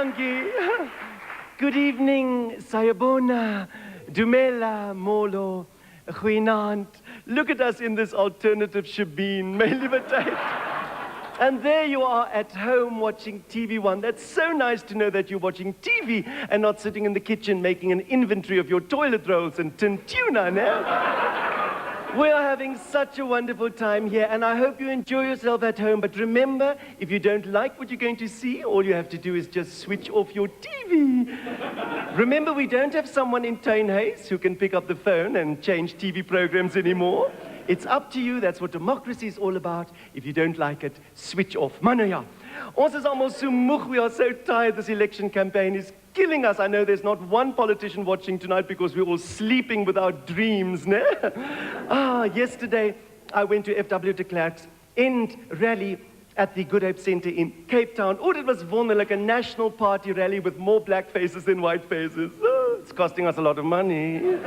Dankie. Good evening, Sayabona, Dumela, Molo, Goeienaand. Look at us in this alternative shebeen, my libertate. And there you are at home watching TV1. That's so nice to know that you're watching TV and not sitting in the kitchen making an inventory of your toilet rolls and tin tuna, no? We are having such a wonderful time here, and I hope you enjoy yourself at home. But remember, if you don't like what you're going to see, all you have to do is just switch off your TV. Remember, we don't have someone in Tuinhuis who can pick up the phone and change TV programs anymore. It's up to you. That's what democracy is all about. If you don't like it, switch off. Maar nou ja, ons is almost so moeg. We are so tired. This election campaign is killing us. I know there's not one politician watching tonight because we're all sleeping with our dreams, ne? Yesterday I went to F.W. de Klerk's end rally at the Good Hope Centre in Cape Town. Oh, it was wonderlijk, a national party rally with more black faces than white faces. Oh, it's costing us a lot of money.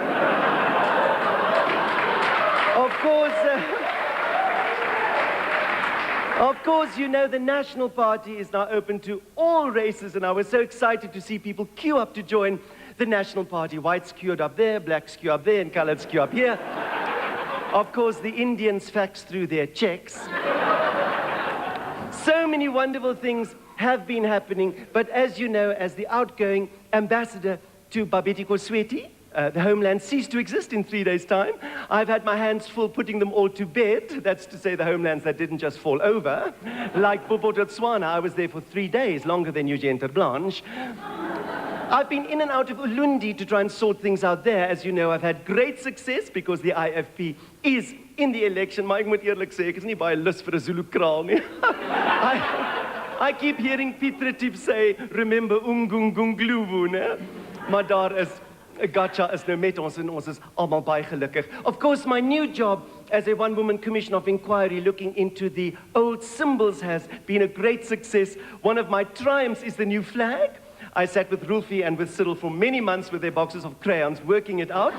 Of course, you know the National Party is now open to all races, and I was so excited to see people queue up to join the National Party. Whites queued up there, blacks queue up there, and coloreds queue up here. Of course, the Indians faxed through their checks. So many wonderful things have been happening, but as you know, as the outgoing ambassador to Babeti Kosweti, the homeland ceased to exist in 3 days' time. I've had my hands full putting them all to bed. That's to say the homelands that didn't just fall over. Like Botswana, I was there for 3 days, longer than Eugene Ter Blanche. I've been in and out of Ulundi to try and sort things out there. As you know, I've had great success because the IFP is in the election. Maar ek moet eerlik sê, ek is nie baie lus vir 'n Zulu kraal nie. I keep hearing Pieter say, remember Ungungungluwu, ne? Maar daar is Gacha is nou met ons en ons is almal baie gelukkig. Of course, my new job as a one-woman commission of inquiry looking into the old symbols has been a great success. One of my triumphs is the new flag. I sat with Rolfie and with Cyril for many months with their boxes of crayons working it out.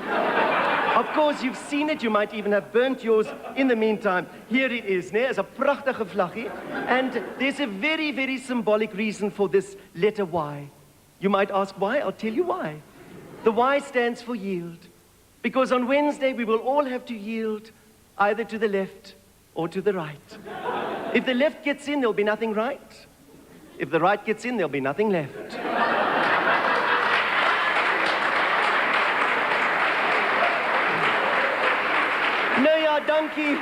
Of course, you've seen it. You might even have burnt yours in the meantime. Here it is, né? It's a prachtige vlaggie. And there's a very, very symbolic reason for this letter Y. You might ask why? I'll tell you why. The Y stands for yield. Because on Wednesday, we will all have to yield either to the left or to the right. If the left gets in, there'll be nothing right. If the right gets in, there'll be nothing left. No, ja, dankie.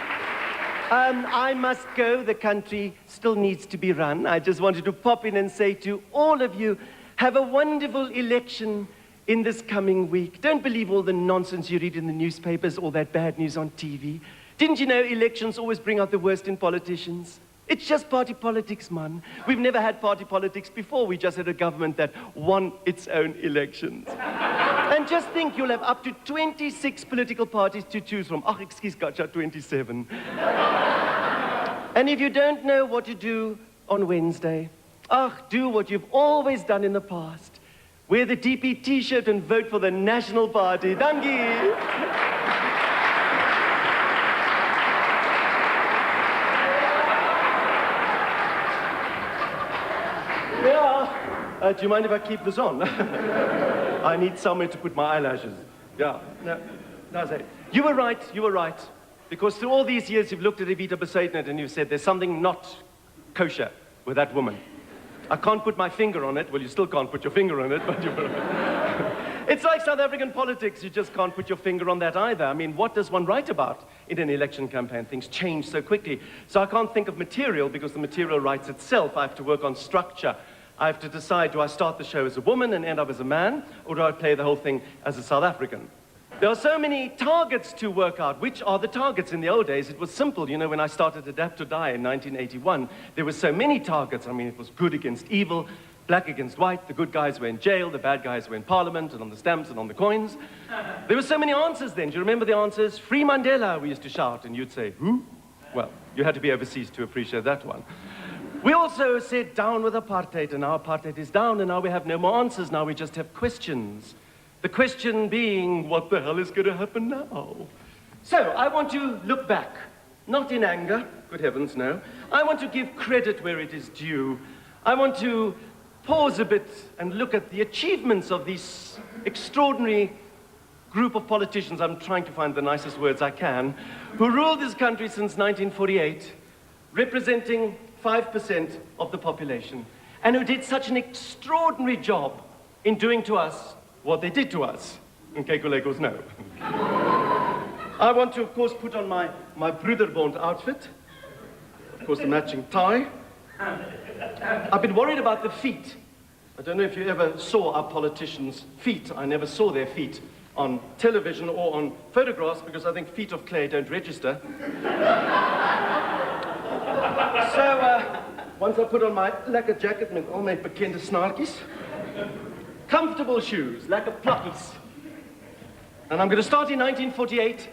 I must go. The country still needs to be run. I just wanted to pop in and say to all of you, have a wonderful election in this coming week. Don't believe all the nonsense you read in the newspapers, all that bad news on TV. Didn't you know elections always bring out the worst in politicians? It's just party politics, man. We've never had party politics before. We just had a government that won its own elections. And just think, you'll have up to 26 political parties to choose from. Ach, excuse, gotcha, 27. And if you don't know what to do on Wednesday, do what you've always done in the past. Wear the DP t-shirt and vote for the National Party. Dankie! Yeah. Do you mind if I keep this on? I need somewhere to put my eyelashes. Yeah. No, that's it. You were right, you were right. Because through all these years, you've looked at Evita Besaidnet and you've said, there's something not kosher with that woman. I can't put my finger on it. Well, you still can't put your finger on it, but you... It's like South African politics. You just can't put your finger on that either. I mean, what does one write about in an election campaign? Things change so quickly. So I can't think of material because the material writes itself. I have to work on structure. I have to decide, do I start the show as a woman and end up as a man, or do I play the whole thing as a South African? There are so many targets to work out. Which are the targets? In the old days, it was simple. You know, when I started Adapt or Die in 1981, there were so many targets. I mean, it was good against evil, black against white. The good guys were in jail, the bad guys were in parliament and on the stamps and on the coins. There were so many answers then. Do you remember the answers? Free Mandela, we used to shout, and you'd say, who? Well, you had to be overseas to appreciate that one. We also said down with apartheid, and now apartheid is down, and now we have no more answers. Now we just have questions. The question being, what the hell is going to happen now? So, I want to look back, not in anger, good heavens, no. I want to give credit where it is due. I want to pause a bit and look at the achievements of these extraordinary group of politicians, I'm trying to find the nicest words I can, who ruled this country since 1948, representing 5% of the population, and who did such an extraordinary job in doing to us what they did to us. And Kekulekos know. I want to, of course, put on my Broederbond outfit, of course, the matching tie. I've been worried about the feet. I don't know if you ever saw our politicians' feet. I never saw their feet on television or on photographs because I think feet of clay don't register. So, once I put on my lekker jacket met al my bekende snaartjies, comfortable shoes, lekker plakkies. And I'm going to start in 1948,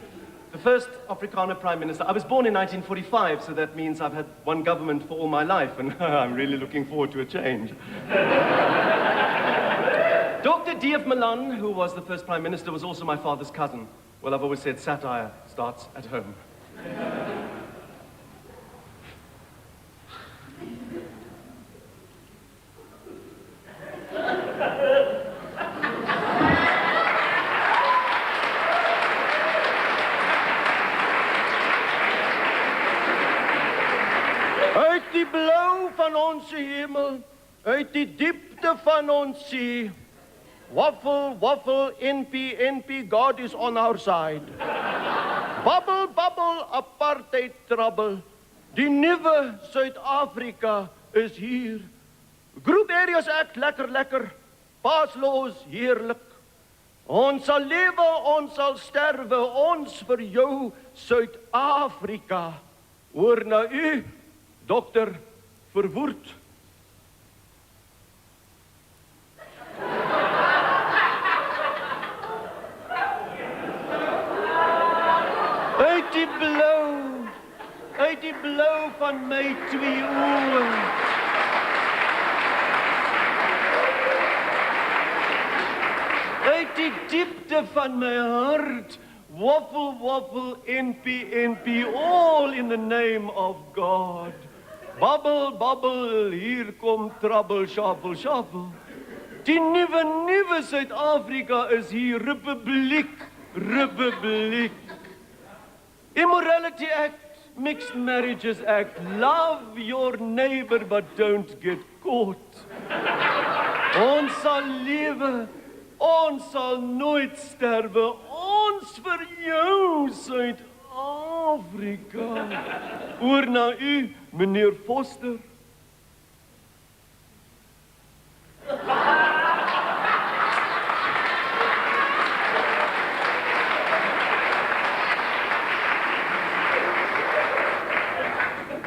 the first Afrikaner Prime Minister. I was born in 1945, so that means I've had one government for all my life, and I'm really looking forward to a change. Dr. D.F. Milan, who was the first Prime Minister, was also my father's cousin. Well, I've always said satire starts at home. Uit die blauw van onze hemel, uit die diepte van ons zee, waffle, waffle, NP, NP, God is on our side. Bubble, bubble, apartheid trouble, die nieuwe Zuid-Afrika is hier. Group Areas Act, lekker, lekker, paasloos, heerlijk. Ons sal lewe, ons sal sterwe, ons vir jou Zuid-Afrika. Hoor na u, Dokter Verwoerd. Uit die blauw van my twee oë. Uit die diepte van my hart, waffle, waffle, NP, NP, all in the name of God. Bubble, bubble, hier kom trouble, shuffle, shuffle. Die nieuwe Suid-Afrika is hier, republiek, republiek. Immorality Act, Mixed Marriages Act, love your neighbor but don't get caught. Ons sal lewe, ons sal nooit sterwe, ons vir jou Suid-Afrika. Oor na u, meneer Foster.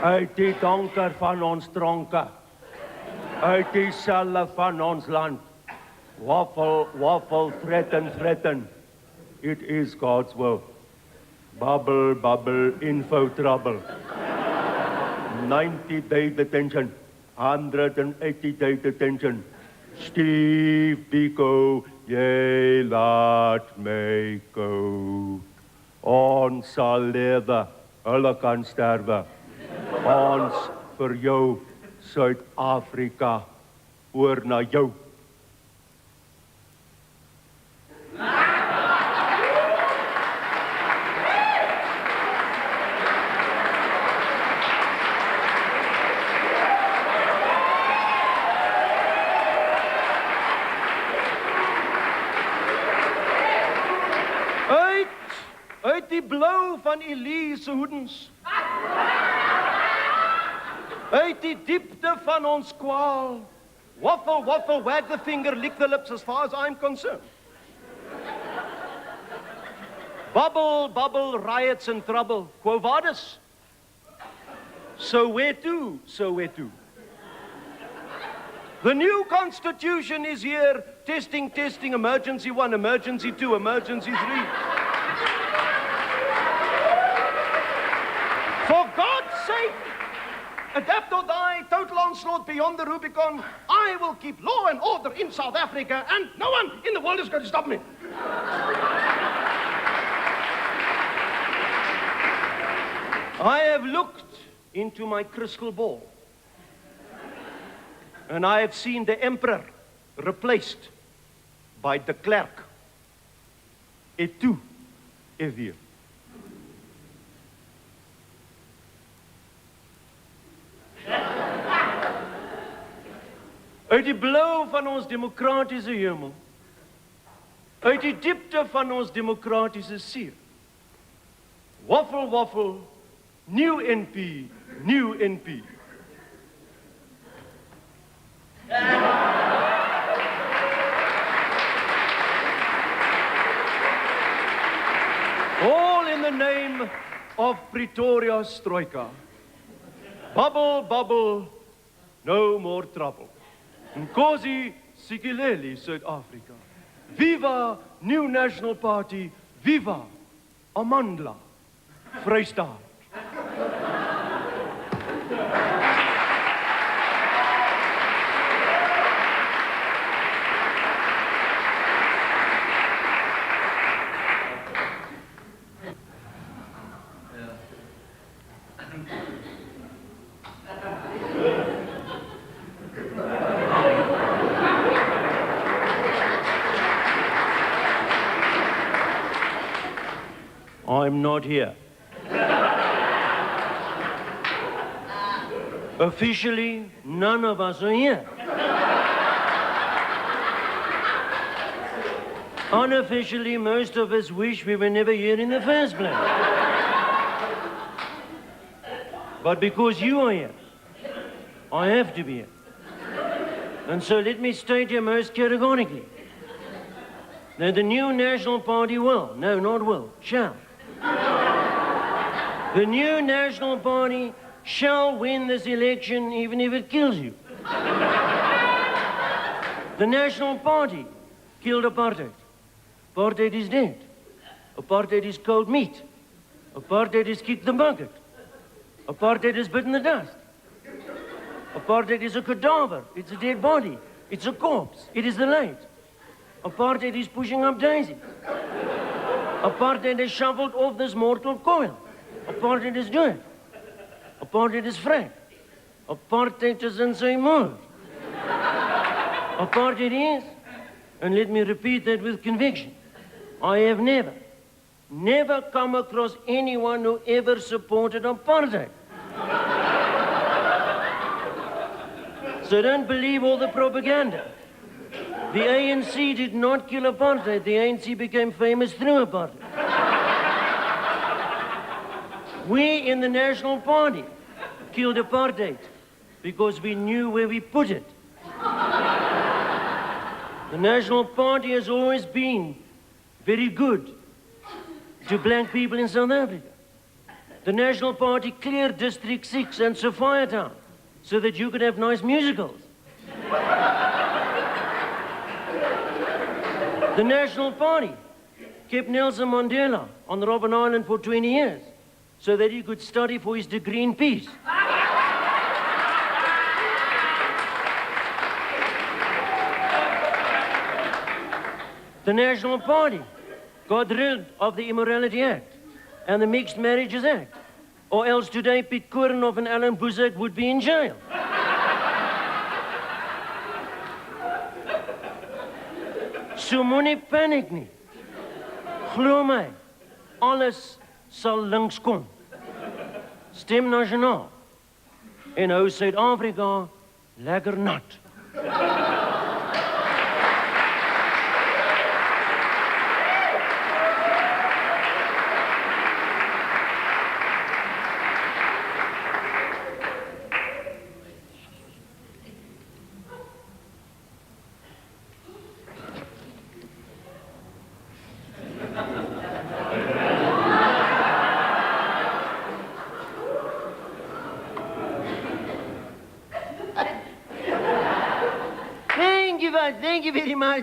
Uit die donker van ons tronke, uit die selle van ons land, waffle, waffle, threaten, threaten, it is God's will. Bubble, bubble, info trouble. 90-day detention, 180-day detention. Steve Biko, jy laat my go. Ons sal lewe, hulle kan sterwe. Ons vir jou, Suid-Afrika, oor na jou. Uit die blauw van Elise hoedens. Uit die diepte van ons kwaal. Waffle, waffle, wag the finger, lick the lips as far as I'm concerned. Bubble, bubble, riots and trouble. Quo vadis? So where to? So where to? The new constitution is here. Testing, testing, emergency 1, emergency 2, emergency 3. For God's sake, adapt or die, total onslaught beyond the Rubicon. I will keep law and order in South Africa, and no one in the world is going to stop me. I have looked into my crystal ball. And I have seen the emperor replaced by de Klerk. Et toe is weer. Uit die blauw van ons democratische hemel, uit die diepte van ons democratische see, waffel, waffel, nieuw NP, nieuw NP. All in the name of Pretoria's Troika. Bubble, bubble, no more trouble. Nkosi Sikeleli, South Africa. Viva New National Party, viva Amandla, Vrystaat. I'm not here. Officially, none of us are here. Unofficially, most of us wish we were never here in the first place. But because you are here, I have to be here. And so let me state here most categorically that the new National Party will, no, not will, shall. The new National Party shall win this election even if it kills you. The National Party killed apartheid. Apartheid is dead. Apartheid is cold meat. Apartheid is kicked the bucket. Apartheid is bitten the dust. Apartheid is a cadaver. It's a dead body. It's a corpse. It is the light. Apartheid is pushing up daisies. Apartheid is shuffled off this mortal coil. Apartheid is dead. Apartheid is free. Apartheid is in sy moord. Apartheid is, and let me repeat that with conviction, I have never come across anyone who ever supported apartheid. So don't believe all the propaganda. The ANC did not kill apartheid. The ANC became famous through apartheid. We in the National Party killed apartheid because we knew where we put it. The National Party has always been very good to black people in South Africa. The National Party cleared District 6 and Sophiatown so that you could have nice musicals. The National Party kept Nelson Mandela on Robben Island for 20 years so that he could study for his degree in peace. The National Party got rid of the Immorality Act and the Mixed Marriages Act, or else today Piet Koornhof and Alan Buzek would be in jail. So moenie paniek nie. Glo my, alles sal links kom. Stem nasionaal en hou Suid-Afrika lekker nat.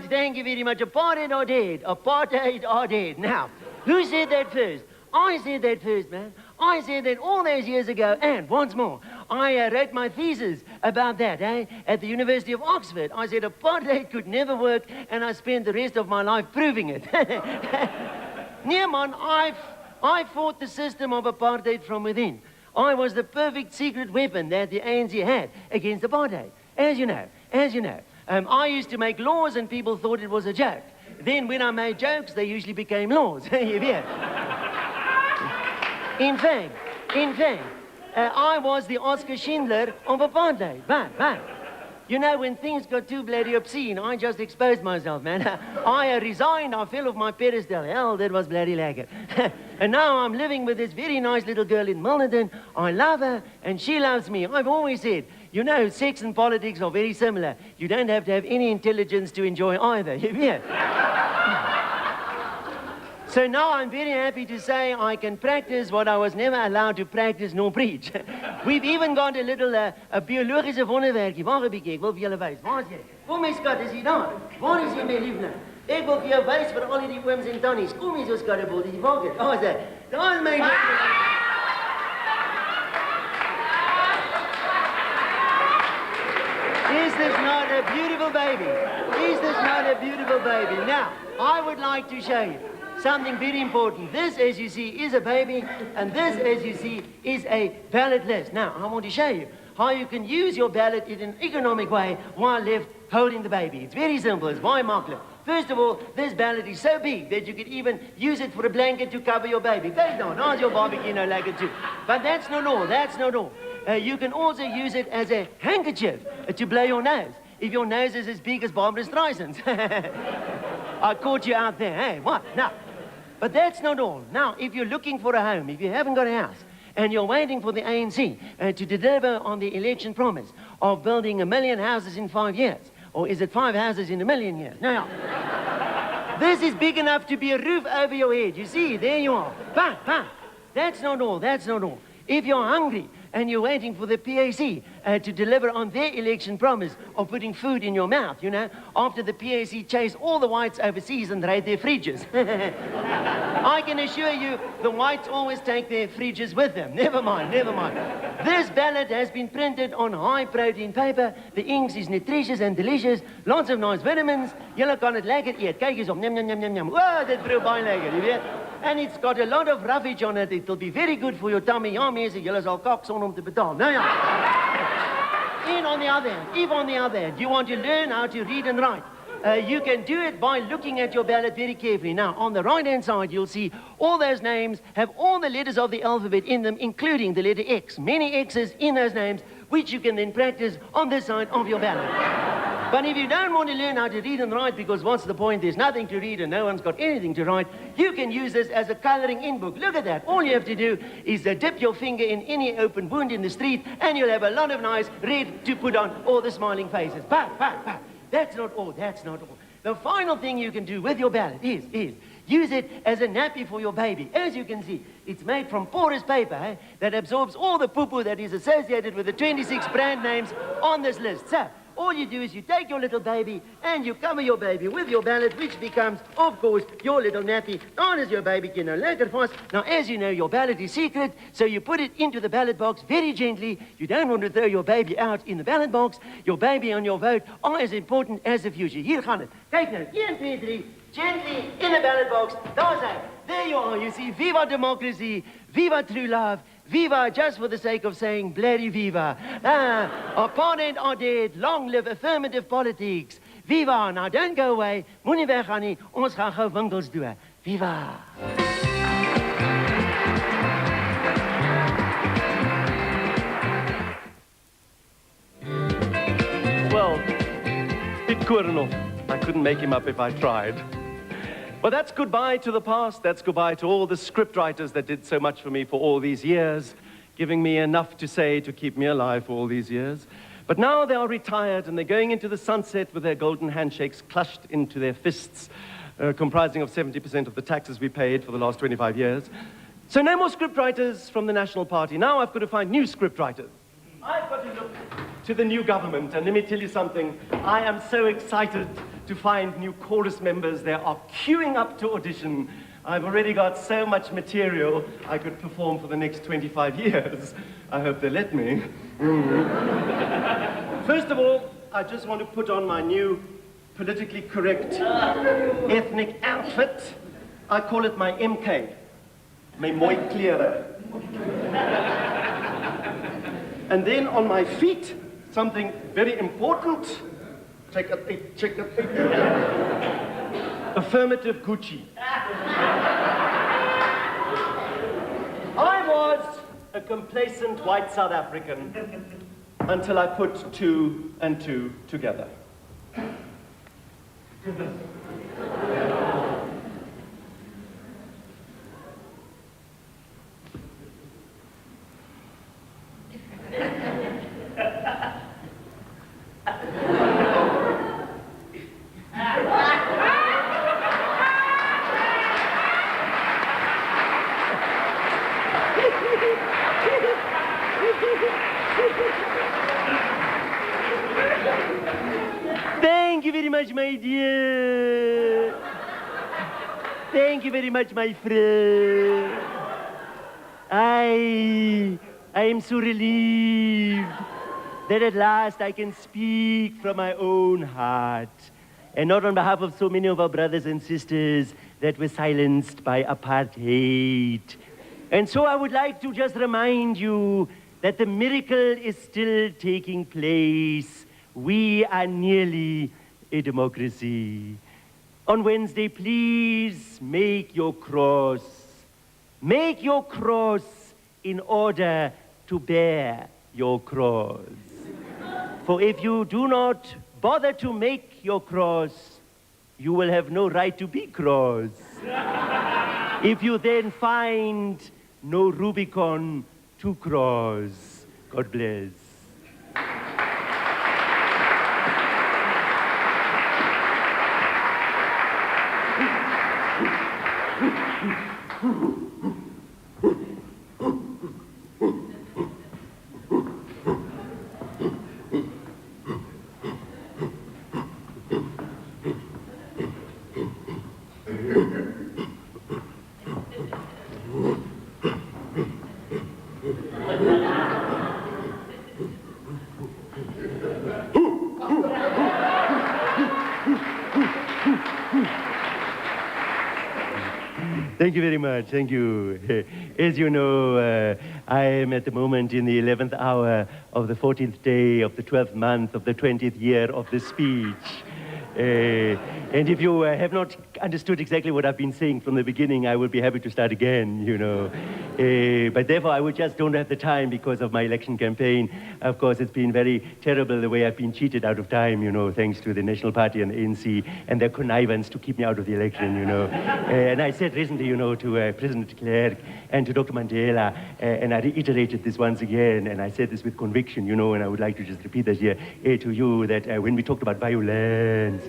Thank you very much. Apartheid are dead. Apartheid are dead. Now, who said that first? I said that first, man. I said that all those years ago, and once more, I wrote my thesis about that, at the University of Oxford. I said apartheid could never work, and I spent the rest of my life proving it. Yeah, man, I fought the system of apartheid from within. I was the perfect secret weapon that the ANC had against apartheid. As you know, as you know, I used to make laws and people thought it was a joke. Then when I made jokes, they usually became laws. You've heard. In fact, I was the Oscar Schindler of apartheid. But, you know, when things got too bloody obscene, I just exposed myself, man. I resigned, I fell off my pedestal. Hell, that was bloody lekker. And now I'm living with this very nice little girl in Milnerton. I love her, and she loves me. I've always said, you know, sex and politics are very similar. You don't have to have any intelligence to enjoy either. You hear? So now I'm very happy to say I can practice what I was never allowed to practice nor preach. We've even got a little biologische wonderwerkie. Wacht 'n bietjie, ek wil vir julle wys. Waar is jy? Kom my skat, is jy daar? Waar is jy my liefling? Ek wil vir jou wys vir al die ooms en tannies. Kom hier so skattebol, waar is dit? Daar is hy. Daar is my liefling. Is this not a beautiful baby? Is this not a beautiful baby? Now, I would like to show you something very important. This, as you see, is a baby, and this, as you see, is a ballot list. Now, I want to show you how you can use your ballot in an economic way while left holding the baby. It's very simple. It's very marvelous. First of all, this ballot is so big that you could even use it for a blanket to cover your baby. Kijk nou, how's your barbecue no like it too? But that's not all. That's not all. You can also use it as a handkerchief to blow your nose, if your nose is as big as Barbara Streisand's. I caught you out there, hey? What? Now, but that's not all. Now, if you're looking for a home, if you haven't got a house, and you're waiting for the ANC to deliver on the election promise of building 1 million houses in 5 years, or is it 5 houses in 1 million years? Now, this is big enough to be a roof over your head. You see, there you are. But, that's not all. That's not all. If you're hungry and you're waiting for the PAC to deliver on their election promise of putting food in your mouth, you know, after the PAC chase all the whites overseas and raid their fridges. I can assure you the whites always take their fridges with them. Never mind, never mind. This ballot has been printed on high-protein paper. The inks is nutritious and delicious. Lots of nice vitamins. Julle kan het lekker eet. Kijk eens op. Nyam, nyam, nyam, nyam, nyam. Oh, dit brew baie lekker, jy weet. And it's got a lot of roughage on it. It'll be very good for your tummy. Ja, mense, julle sal kak son om te betaal. Nou ja. And on the other hand, if on the other hand you want to learn how to read and write, you can do it by looking at your ballot very carefully. Now, on the right-hand side, you'll see all those names have all the letters of the alphabet in them, including the letter X. Many X's in those names, which you can then practice on this side of your ballot. But if you don't want to learn how to read and write, because what's the point? There's nothing to read and no one's got anything to write, you can use this as a coloring in book. Look at that. All you have to do is dip your finger in any open wound in the street, and you'll have a lot of nice red to put on all the smiling faces. But. That's not all. That's not all. The final thing you can do with your ballot is use it as a nappy for your baby. As you can see, it's made from porous paper that absorbs all the poo-poo that is associated with the 26 brand names on this list. So, all you do is you take your little baby and you cover your baby with your ballot, which becomes, of course, your little nappy. On as your baby can lekker vast. Now, as you know, your ballot is secret, so you put it into the ballot box very gently. You don't want to throw your baby out in the ballot box. Your baby and your vote are as important as the future. Hier gaan het. Kijk nou, 1, 2, 3, gently in the ballot box. Daar's hy. There you are. You see, viva democracy, viva true love, viva just for the sake of saying bloody viva. Opponent are dead. Long live affirmative politics. Viva. Now don't go away. Moenie weggaan nie. Ons gaan gou winkels doen. Viva. Well, Pieter Koorenoff. I couldn't make him up if I tried. Well, that's goodbye to the past. That's goodbye to all the scriptwriters that did so much for me for all these years, giving me enough to say to keep me alive for all these years. But now they are retired and they're going into the sunset with their golden handshakes clutched into their fists, comprising of 70% of the taxes we paid for the last 25 years. So no more scriptwriters from the National Party. Now I've got to find new scriptwriters. I've got to look to the new government, and let me tell you something. I am so excited to find new chorus members. They are queuing up to audition. I've already got so much material I could perform for the next 25 years. I hope they let me. First of all, I just want to put on my new politically correct ethnic outfit. I call it my MK, my mooi klere. And then on my feet, something very important, Check it, eight, check it, eight. Affirmative Gucci. I was a complacent white South African until I put 2 and 2 together. Thank you very much, my dear. Thank you very much, my friend. I am so relieved that at last I can speak from my own heart, and not on behalf of so many of our brothers and sisters that were silenced by apartheid. And so I would like to just remind you that the miracle is still taking place. We are nearly a democracy. On Wednesday, please make your cross. Make your cross in order to bear your cross. For if you do not bother to make your cross, you will have no right to be cross. If you then find no Rubicon to cross. God bless. Thank you very much. Thank you. As you know, I am at the moment in the 11th hour of the 14th day of the 12th month of the 20th year of the speech. And if you have not understood exactly what I've been saying from the beginning, I will be happy to start again, you know. But therefore, I would just don't have the time because of my election campaign. Of course, it's been very terrible the way I've been cheated out of time, you know, thanks to the National Party and the ANC and their connivance to keep me out of the election, you know. And I said recently, you know, to President de Klerk and to Dr. Mandela, and I reiterated this once again, and I said this with conviction, you know, and I would like to just repeat that here to you, that when we talked about violence,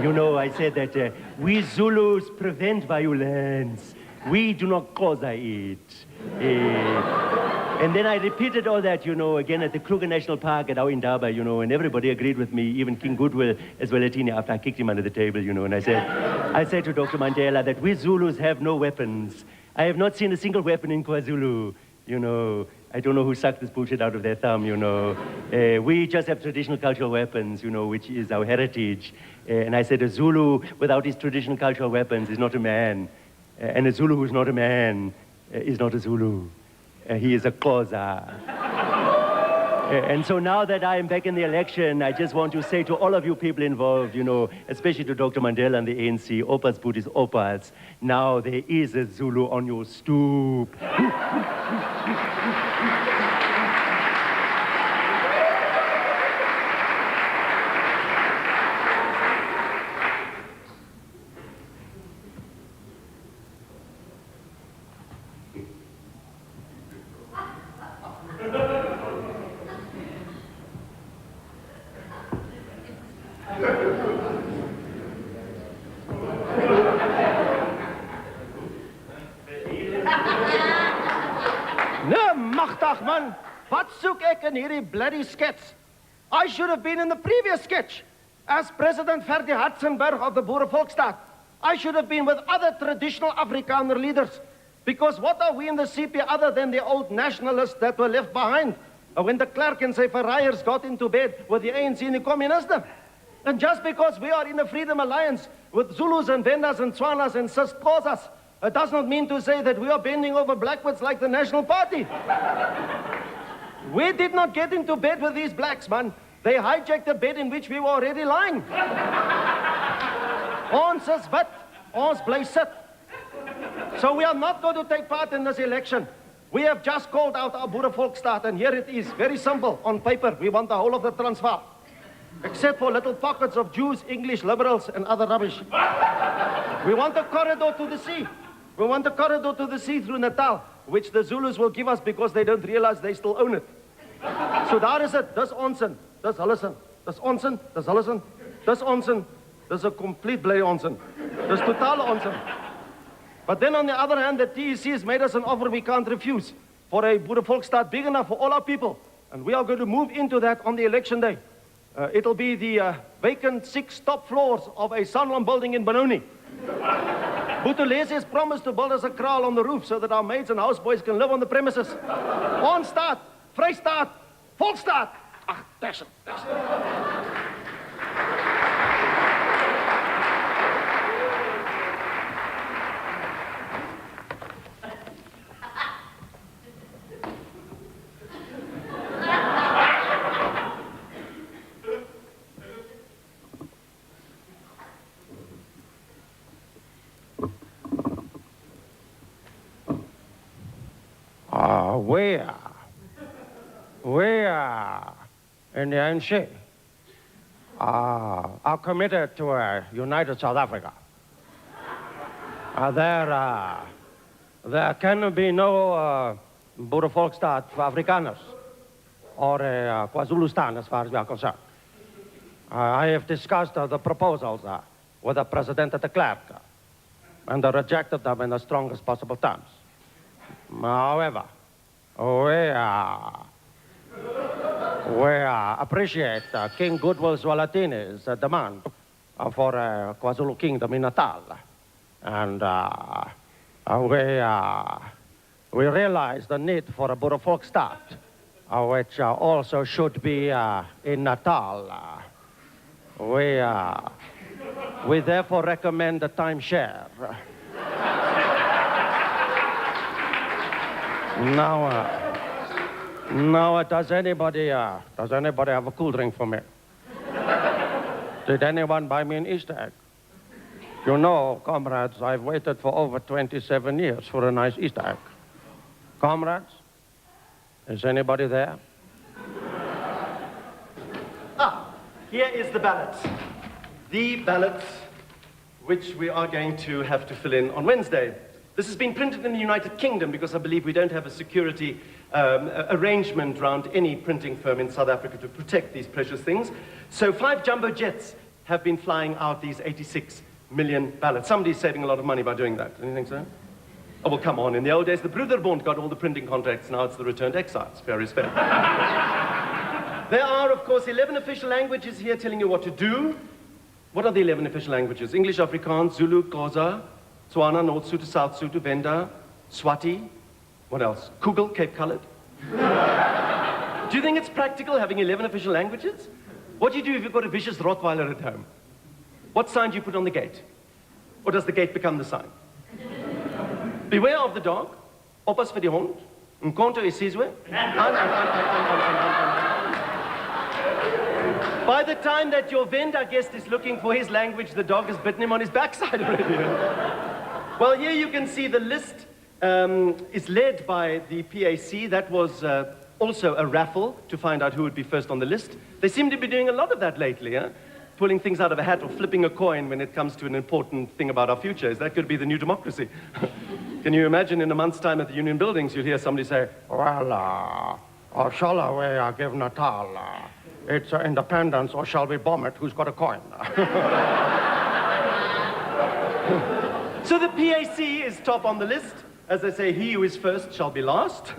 you know, I said that we Zulus prevent violence. We do not cause it. And then I repeated all that, you know, again at the Kruger National Park at our Indaba, you know, and everybody agreed with me, even King Goodwill as well as after I kicked him under the table, you know, and I said to Dr. Mandela that we Zulus have no weapons. I have not seen a single weapon in KwaZulu, you know. I don't know who sucked this bullshit out of their thumb, you know. We just have traditional cultural weapons, you know, which is our heritage. And I said a Zulu without his traditional cultural weapons is not a man. And a Zulu who's not a man is not a Zulu. He is a Xhosa. And so now that I am back in the election, I just want to say to all of you people involved, you know, especially to Dr. Mandela and the ANC, Opas boot is Opas. Now there is a Zulu on your stoop. Man, wat soek ek in hierdie bloody skets? I should have been in the previous sketch as President Ferdi Hartzenberg of the Boerevolksstaat. I should have been with other traditional Afrikaner leaders, because what are we in the CP other than the old nationalists that were left behind when de Klerk and sy verraaiers got into bed with the ANC and the communisten? And just because we are in the Freedom Alliance with Zulus and Vendas and Tswanas and Xhosas, it does not mean to say that we are bending over backwards like the National Party. We did not get into bed with these blacks, man. They hijacked the bed in which we were already lying. Ons is wit, ons bly sit. So we are not going to take part in this election. We have just called out our Boerevolksstaat, and here it is, very simple, on paper. We want the whole of the Transvaal, except for little pockets of Jews, English, liberals, and other rubbish. We want a corridor to the sea. We want a corridor to the sea through Natal, which the Zulus will give us because they don't realize they still own it. So daar is it, dis onsin, dis hulle, dis onsin, dis hulle, dis onsin, dis a complete bly onsin. Dis totale onsin. But then on the other hand, the TEC has made us an offer we can't refuse for a Boerevolksstaat big enough for all our people. And we are going to move into that on the election day. It'll be the vacant 6 top floors of a Sanlam building in Benoni. Buthelezi has promised to build us a kraal on the roof so that our maids and houseboys can live on the premises. On staat, Vrystaat, Volksstaat. Ach, that's it. We in the ANC are committed to a united South Africa. There can be no Boerevolksstaat for Afrikaners or KwaZulu-Stan as far as we are concerned. I have discussed the proposals with the President of the Clerk and rejected them in the strongest possible terms. However, we appreciate King Goodwill Zwelithini's demand for KwaZulu Kingdom in Natal. And we realize the need for a Boerevolksstaat, which also should be in Natal. We therefore recommend the timeshare. Now, does anybody have a cool drink for me? Did anyone buy me an Easter egg? You know, comrades, I've waited for over 27 years for a nice Easter egg. Comrades, is anybody there? Here is the ballot. The ballot which we are going to have to fill in on Wednesday. This has been printed in the United Kingdom because I believe we don't have a security arrangement around any printing firm in South Africa to protect these precious things. So 5 jumbo jets have been flying out these 86 million ballots. Somebody's saving a lot of money by doing that. Don't you think so? Oh, well, come on. In the old days, the Broederbond got all the printing contracts. Now it's the returned exiles. Fair is fair. There are, of course, 11 official languages here telling you what to do. What are the 11 official languages? English, Afrikaans, Zulu, Xhosa, Tswana, North Sotho, South Sotho, Venda, Swati. What else? Kugel, Cape Colored. Do you think it's practical having 11 official languages? What do you do if you've got a vicious Rottweiler at home? What sign do you put on the gate? Or does the gate become the sign? Beware of the dog. Oppas vir die hond. Nkonto isizwe. By the time that your Venda guest is looking for his language, the dog has bitten him on his backside already. Well, here you can see the list is led by the PAC. That was also a raffle to find out who would be first on the list. They seem to be doing a lot of that lately, huh? Pulling things out of a hat or flipping a coin when it comes to an important thing about our future. Is that could be the new democracy? Can you imagine in a month's time at the Union Buildings, you'll hear somebody say, well, or shall we give Natal? It's independence, or shall we bomb it? Who's got a coin? So the PAC is top on the list. As they say, he who is first shall be last.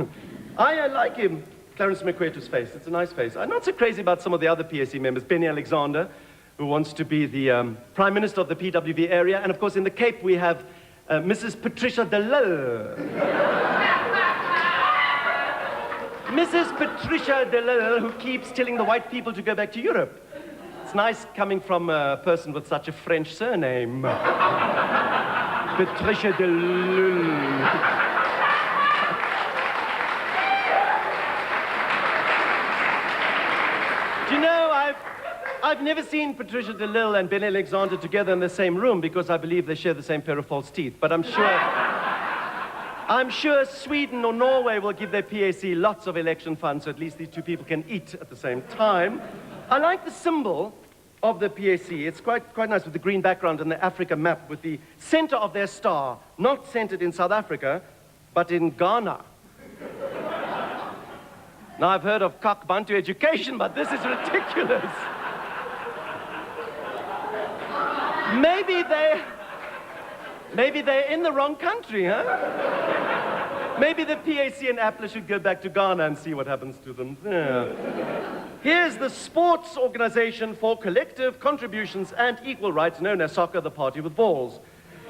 I like him, Clarence Mekwetu's face. It's a nice face. I'm not so crazy about some of the other PAC members. Benny Alexander, who wants to be the Prime Minister of the PWV area. And of course, in the Cape, we have Mrs. Patricia de Lille. Mrs. Patricia de Lille, who keeps telling the white people to go back to Europe. It's nice coming from a person with such a French surname. Patricia de Lille. Do you know, I've never seen Patricia de Lille and Ben Alexander together in the same room because I believe they share the same pair of false teeth. But I'm sure Sweden or Norway will give their PAC lots of election funds so at least these two people can eat at the same time. I like the symbol of the PAC. It's quite nice with the green background and the Africa map with the center of their star, not centered in South Africa, but in Ghana. Now, I've heard of Kak Bantu education, but this is ridiculous. Maybe they're in the wrong country, huh? Maybe the PAC and APLA should go back to Ghana and see what happens to them there. Here's the Sports Organization for Collective Contributions and Equal Rights, known as Soccer, the party with balls.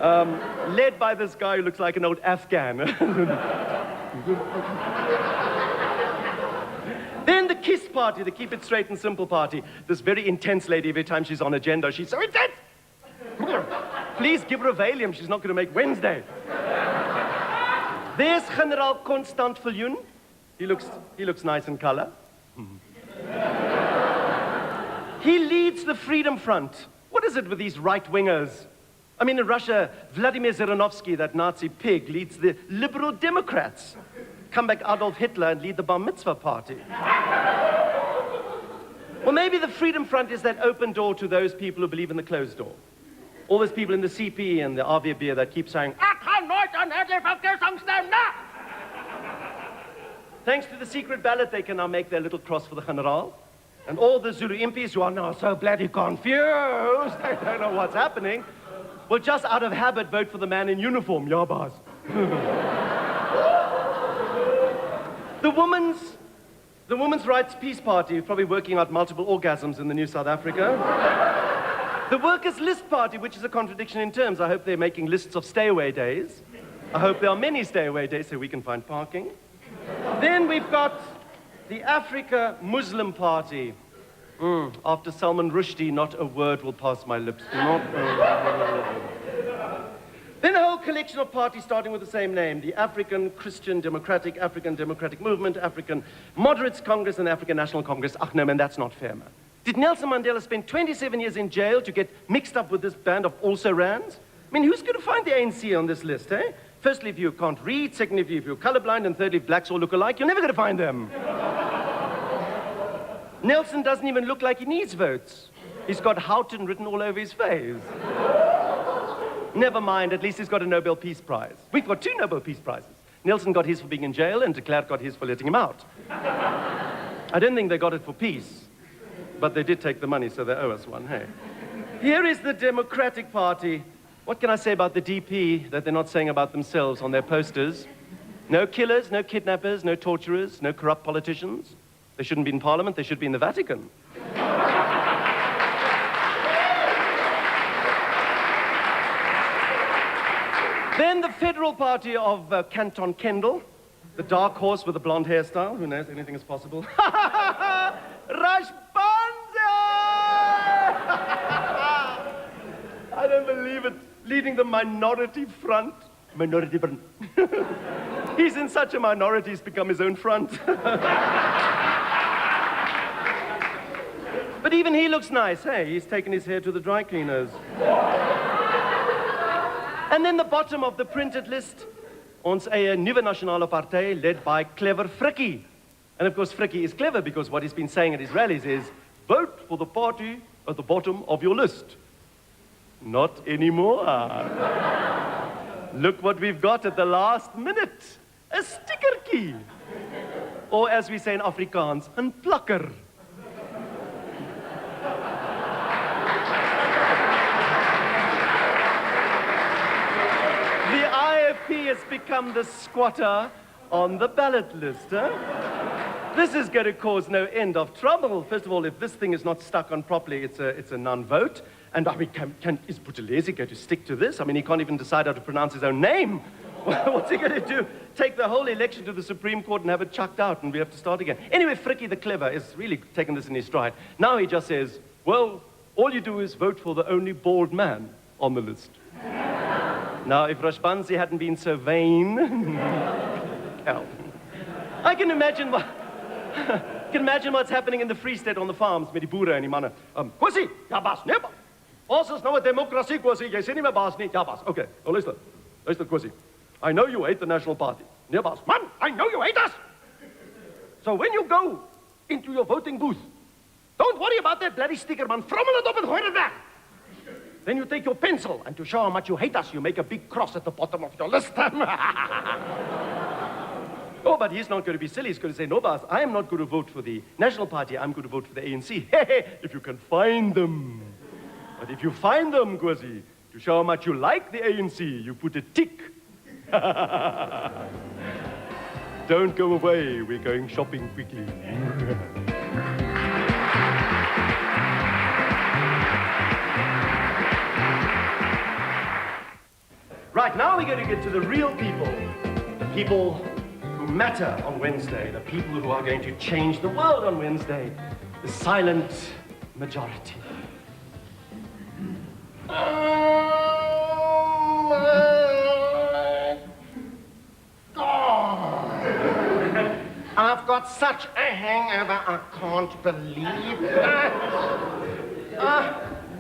Led by this guy who looks like an old Afghan. Then the KISS party, the Keep It Straight and Simple party. This very intense lady, every time she's on agenda, she's so intense. Please give her a Valium, she's not going to make Wednesday. There's General Constant Viljoen. He looks nice in color. He leads the Freedom Front. What is it with these right-wingers? I mean, in Russia, Vladimir Zhirinovsky, that Nazi pig, leads the Liberal Democrats. Come back Adolf Hitler and lead the Bar Mitzvah party. Well, maybe the Freedom Front is that open door to those people who believe in the closed door. All those people in the CP and the RVB that keep saying, thanks to the secret ballot, they can now make their little cross for the General. And all the Zulu impies who are now so bloody confused, they don't know what's happening, will just out of habit vote for the man in uniform, Yabas. The Women's Rights Peace Party is probably working out multiple orgasms in the new South Africa. The Workers' List Party, which is a contradiction in terms. I hope they're making lists of stay-away days. I hope there are many stay-away days so we can find parking. Then we've got the Africa Muslim Party. After Salman Rushdie, not a word will pass my lips. Not a word. Then a whole collection of parties starting with the same name. The African Christian Democratic, African Democratic Movement, African Moderates Congress, and African National Congress. Ach, no, man, that's not fair, man. Did Nelson Mandela spend 27 years in jail to get mixed up with this band of also-rans? I mean, who's going to find the ANC on this list, eh? Firstly, if you can't read. Secondly, if you're colorblind. And thirdly, if blacks all look alike, you're never going to find them. Nelson doesn't even look like he needs votes. He's got Houghton written all over his face. Never mind, at least he's got a Nobel Peace Prize. We've got 2 Nobel Peace Prizes. Nelson got his for being in jail, and de Klerk got his for letting him out. I don't think they got it for peace, but they did take the money, so they owe us one, hey? Here is the Democratic Party. What can I say about the DP that they're not saying about themselves on their posters? No killers, no kidnappers, no torturers, no corrupt politicians. They shouldn't be in Parliament, they should be in the Vatican. Then the Federal Party of Canton Kendall, the dark horse with the blonde hairstyle. Who knows, anything is possible. Rashbanza! I don't believe it. Leading the minority front. Minority front. He's in such a minority, he's become his own front. But even he looks nice, hey? He's taken his hair to the dry cleaners. And then the bottom of the printed list, ons eie Nuwe Nasionale Partij, led by Clever Frikkie. And of course, Frikkie is clever because what he's been saying at his rallies is, vote for the party at the bottom of your list. Not anymore. Look what we've got at the last minute. A stickertjie. Or as we say in Afrikaans, 'n plakker. The IFP has become the squatter on the ballot list, huh? This is going to cause no end of trouble. First of all, if this thing is not stuck on properly, it's a non-vote. And I mean, is Buthelezi going to stick to this? I mean, he can't even decide how to pronounce his own name. What's he going to do? Take the whole election to the Supreme Court and have it chucked out and we have to start again. Anyway, Frikkie the Clever is really taking this in his stride. Now he just says, well, all you do is vote for the only bald man on the list. Now, if Rashbanzi hadn't been so vain, hell, I can imagine what... can imagine what's happening in the Free State on the farms met die boere en die manne. Kwessie, ja baas, nee baas. Ons is nou 'n demokrasie, Kwessie. Jy sê nie my baas nie. Ja baas, okay. Nou luister. Luister, Kwessie. I know you hate the National Party. Nee baas, man, I know you hate us. So when you go into your voting booth, don't worry about that bloody sticker, man. Frommel it op en gooi dit weg. Then you take your pencil, and to show how much you hate us, you make a big cross at the bottom of your list. Oh, but he's not going to be silly. He's going to say, no, boss, I am not going to vote for the National Party. I'm going to vote for the ANC. If you can find them. But if you find them, Kwesi, to show how much you like the ANC, you put a tick. Don't go away. We're going shopping quickly. Right, now we're going to get to the real people. The people who matter on Wednesday. The people who are going to change the world on Wednesday. The silent majority. Oh my God. I've got such a hangover, I can't believe it.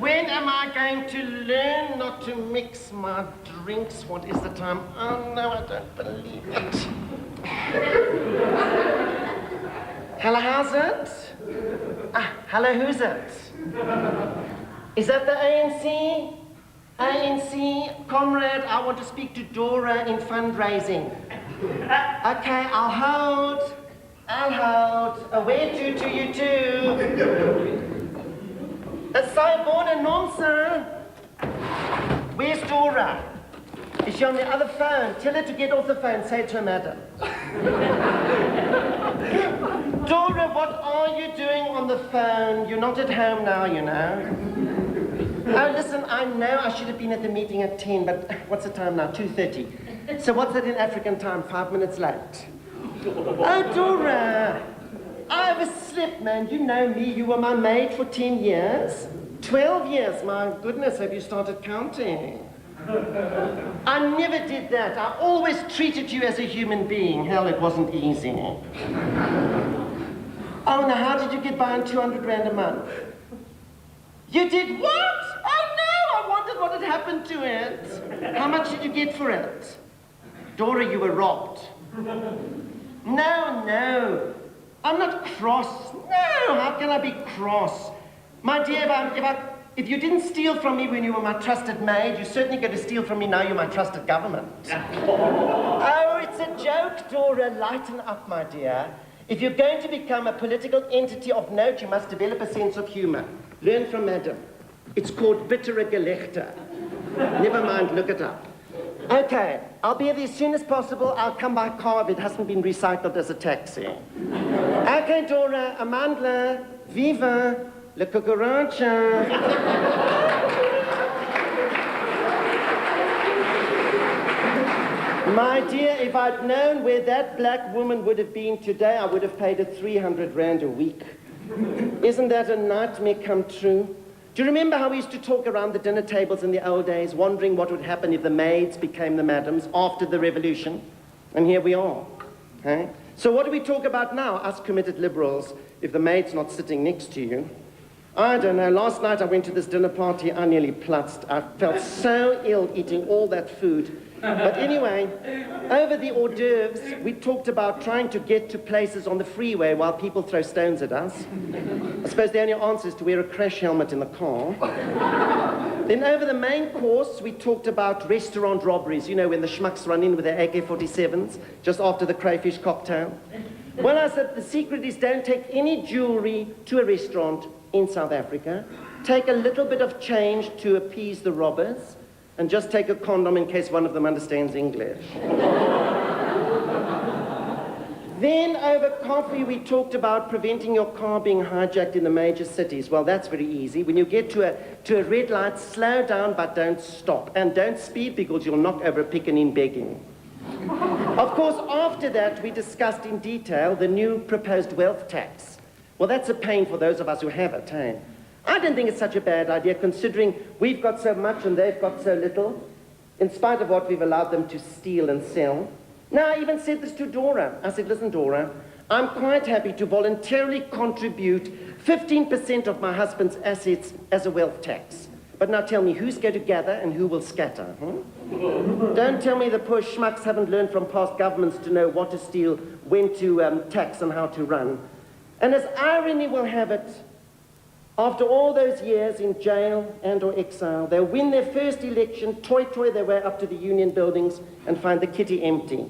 When am I going to learn not to mix my drinks? What is the time? Oh no, I don't believe it. Hello, how's it? Hello, who's it? Is that the ANC? ANC, comrade, I want to speak to Dora in fundraising. Okay, I'll hold. Where to you too? Cyborg and Nonsa. Where's Dora? Is she on the other phone? Tell her to get off the phone. Say it to her, madam. Dora, what are you doing on the phone? You're not at home now, you know. Oh, listen, I know I should have been at the meeting at 10, but what's the time now? 2:30. So what's that in African time? 5 minutes late. Oh, Dora. I overslept, man. You know me. You were my maid for 10 years. 12 years. My goodness, have you started counting? I never did that. I always treated you as a human being. Hell, it wasn't easy. Oh, now how did you get by on 200 rand a month? You did what? Oh, no, I wondered what had happened to it. How much did you get for it? Dora, you were robbed. No. I'm not cross. No, how can I be cross? My dear, if you didn't steal from me when you were my trusted maid, you're certainly going to steal from me now you're my trusted government. Oh, it's a joke, Dora. Lighten up, my dear. If you're going to become a political entity of note, you must develop a sense of humor. Learn from Madam. It's called bittere gelächter. Never mind, look it up. Okay, I'll be there as soon as possible. I'll come by car if it hasn't been recycled as a taxi. Okay, Dora, Amandla, viva, le cucaracha. My dear, if I'd known where that black woman would have been today, I would have paid her 300 rand a week. Isn't that a nightmare come true? Do you remember how we used to talk around the dinner tables in the old days, wondering what would happen if the maids became the madams after the revolution? And here we are. Okay? So what do we talk about now, us committed liberals, if the maid's not sitting next to you? I don't know. Last night I went to this dinner party. I nearly plutzed. I felt so ill eating all that food. But anyway, over the hors d'oeuvres, we talked about trying to get to places on the freeway while people throw stones at us. I suppose the only answer is to wear a crash helmet in the car. Then over the main course, we talked about restaurant robberies, you know, when the schmucks run in with their AK-47s just after the crayfish cocktail. Well, I said, the secret is don't take any jewelry to a restaurant in South Africa. Take a little bit of change to appease the robbers. And just take a condom in case one of them understands English. Then over coffee, we talked about preventing your car being hijacked in the major cities. Well, that's very easy. When you get to a red light, slow down, but don't stop. And don't speed because you'll knock over a piccaninny begging. Of course, after that, we discussed in detail the new proposed wealth tax. Well, that's a pain for those of us who have it, eh? I don't think it's such a bad idea, considering we've got so much and they've got so little, in spite of what we've allowed them to steal and sell. Now, I even said this to Dora. I said, listen, Dora, I'm quite happy to voluntarily contribute 15% of my husband's assets as a wealth tax. But now tell me, who's going to gather and who will scatter? Don't tell me the poor schmucks haven't learned from past governments to know what to steal, when to tax, and how to run. And as irony will have it, after all those years in jail and or exile, they'll win their first election, toy their way up to the union buildings, and find the kitty empty.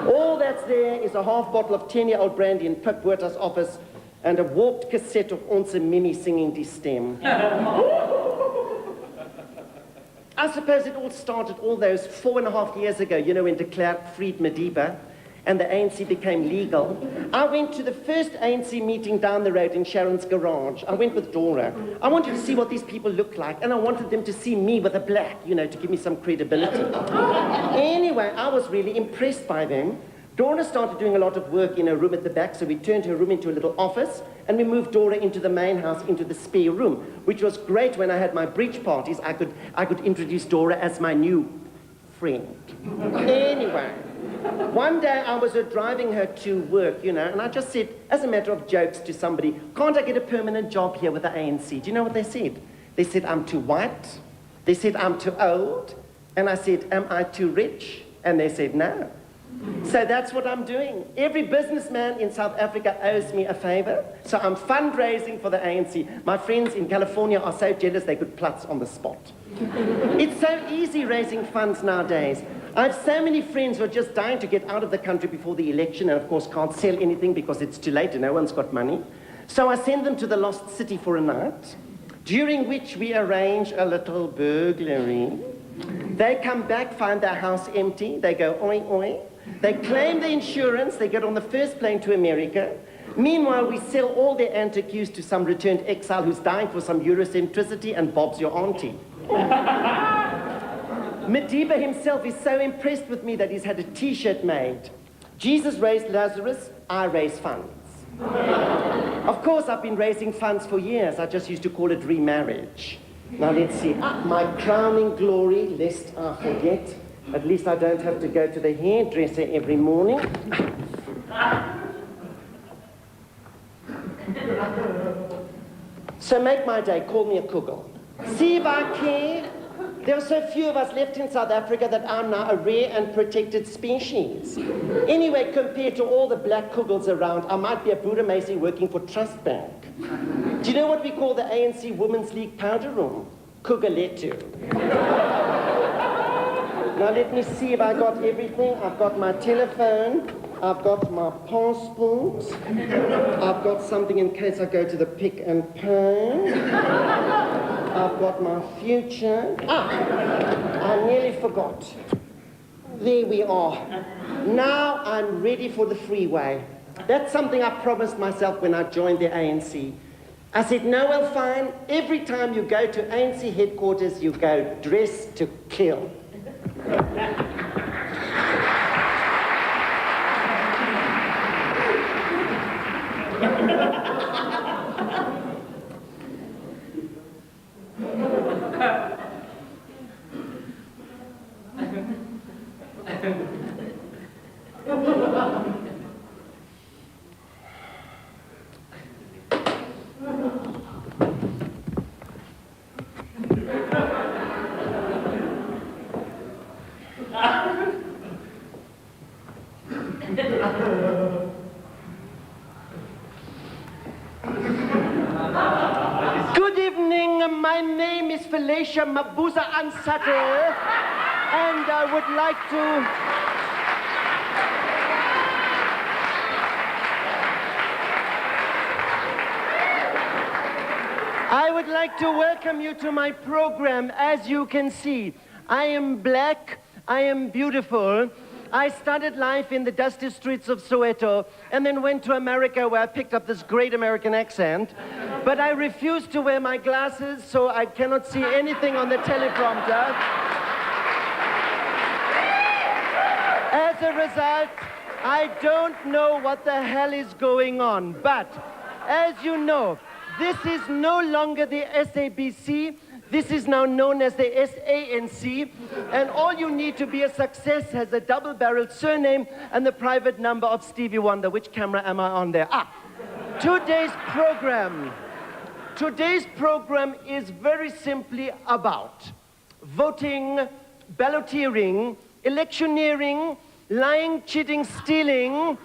All that's there is a half bottle of 10-year-old brandy in Pip Botha's office and a warped cassette of Onze Mimi singing Die Stem. I suppose it all started all those 4.5 years ago, you know, when de Klerk freed Madiba and the ANC became legal. I went to the first ANC meeting down the road in Sharon's garage. I went with Dora. I wanted to see what these people looked like, and I wanted them to see me with a black, you know, to give me some credibility. Anyway, I was really impressed by them. Dora started doing a lot of work in her room at the back, so we turned her room into a little office, and we moved Dora into the main house, into the spare room, which was great. When I had my bridge parties, I could introduce Dora as my new friend. Anyway, one day I was driving her to work, you know, and I just said, as a matter of jokes to somebody, can't I get a permanent job here with the ANC? Do you know what they said? They said, I'm too white. They said, I'm too old. And I said, am I too rich? And they said, no. So that's what I'm doing. Every businessman in South Africa owes me a favor, so I'm fundraising for the ANC. My friends in California are so jealous they could plutz on the spot. It's so easy raising funds nowadays. I have so many friends who are just dying to get out of the country before the election and, of course, can't sell anything because it's too late and no one's got money. So I send them to the Lost City for a night, during which we arrange a little burglary. They come back, find their house empty. They go, oi, oi. They claim the insurance. They get on the first plane to America. Meanwhile, we sell all their antiques to some returned exile who's dying for some Eurocentricity and Bob's your auntie. Madiba himself is so impressed with me that he's had a T-shirt made. Jesus raised Lazarus, I raise funds. Of course, I've been raising funds for years. I just used to call it remarriage. Now let's see. My crowning glory, lest I forget. At least I don't have to go to the hairdresser every morning. So make my day, call me a kugel. See if I care. There are so few of us left in South Africa that I'm now a rare and protected species. Anyway, compared to all the black kugels around, I might be a Buddha Macy working for Trust Bank. Do you know what we call the ANC Women's League powder room? Kugaletu. Now let me see if I got everything. I've got my telephone. I've got my passport. I've got something in case I go to the pick and pay. I've got my future. I nearly forgot. There we are. Now I'm ready for the freeway. That's something I promised myself when I joined the ANC. I said, Noel, fine, every time you go to ANC headquarters, you go dressed to kill. Good evening, my name is Felicia Mabuza Ansate, and I would like to welcome you to my program. As you can see, I am black, I am beautiful. I started life in the dusty streets of Soweto and then went to America where I picked up this great American accent. But I refuse to wear my glasses, so I cannot see anything on the teleprompter. As a result, I don't know what the hell is going on. But as you know, this is no longer the SABC. This is now known as the SANC, and all you need to be a success has a double-barreled surname and the private number of Stevie Wonder. Which camera am I on there? Today's program. Today's program is very simply about voting, balloteering, electioneering, lying, cheating, stealing,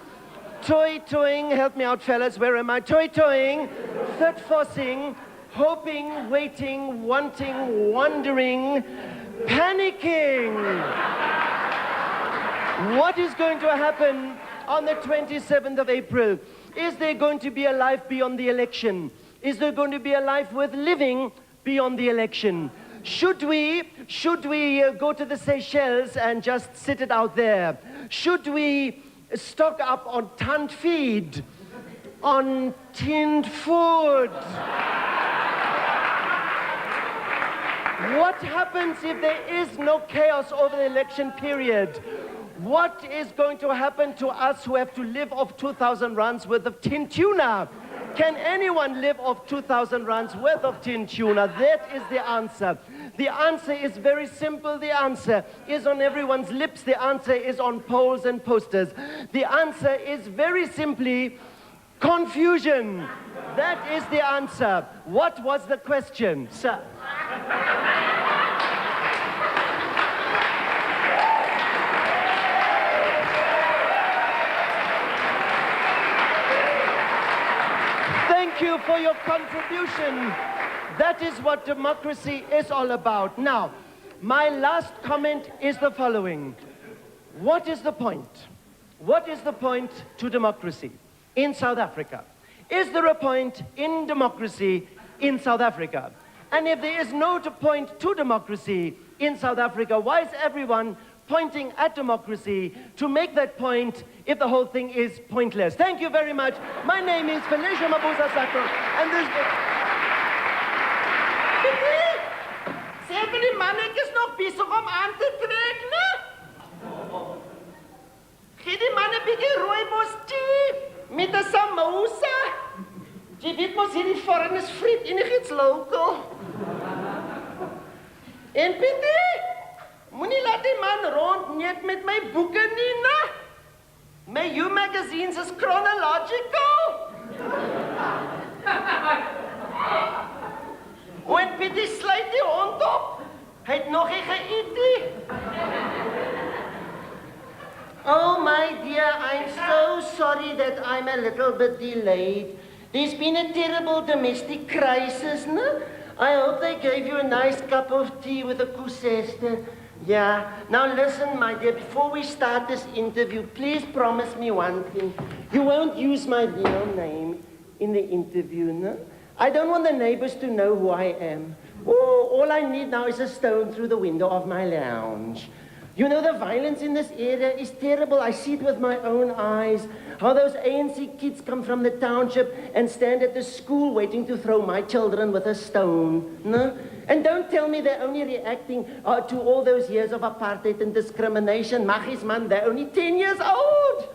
toy-toying, help me out fellas, where am I? Toy-toying, third-forcing, hoping, waiting, wanting, wondering, panicking. What is going to happen on the 27th of April? Is there going to be a life beyond the election? Is there going to be a life worth living beyond the election? Should we go to the Seychelles and just sit it out there? Should we stock up on tinned feed, on tinned food? What happens if there is no chaos over the election period? What is going to happen to us who have to live off 2,000 rands worth of tin tuna? Can anyone live off 2,000 rands worth of tin tuna? That is the answer. The answer is very simple. The answer is on everyone's lips. The answer is on polls and posters. The answer is very simply confusion. That is the answer. What was the question, sir? Thank you for your contribution. That is what democracy is all about. Now, my last comment is the following. What is the point? What is the point to democracy in South Africa? Is there a point in democracy in South Africa? And if there is no point to democracy in South Africa, why is everyone pointing at democracy to make that point if the whole thing is pointless? Thank you very much. My name is Felicia Mabuza Sako, and this... Sê vir die mannetjies nog besig om aan te trek, né? Gee die man 'n bietjie rooibos tee met 'n samosa. Jy weet mos hierdie foreigners friet enigiets local. En Pieter, moenie laat die man rondneek met my boeke nie, né? My You magazines is chronological. En Pieter sluit die hond op. Hy het nog nie geëet nie. Oh my dear, I'm so sorry that I'm a little bit delayed. There's been a terrible domestic crisis, no? I hope they gave you a nice cup of tea with a koesester. Yeah. Now listen, my dear, before we start this interview, please promise me one thing. You won't use my real name in the interview, no? I don't want the neighbors to know who I am. Oh, all I need now is a stone through the window of my lounge. You know, the violence in this area is terrible. I see it with my own eyes. How those ANC kids come from the township and stand at the school waiting to throw my children with a stone. No? And don't tell me they're only reacting to all those years of apartheid and discrimination. Maggies, man, they're only 10 years old.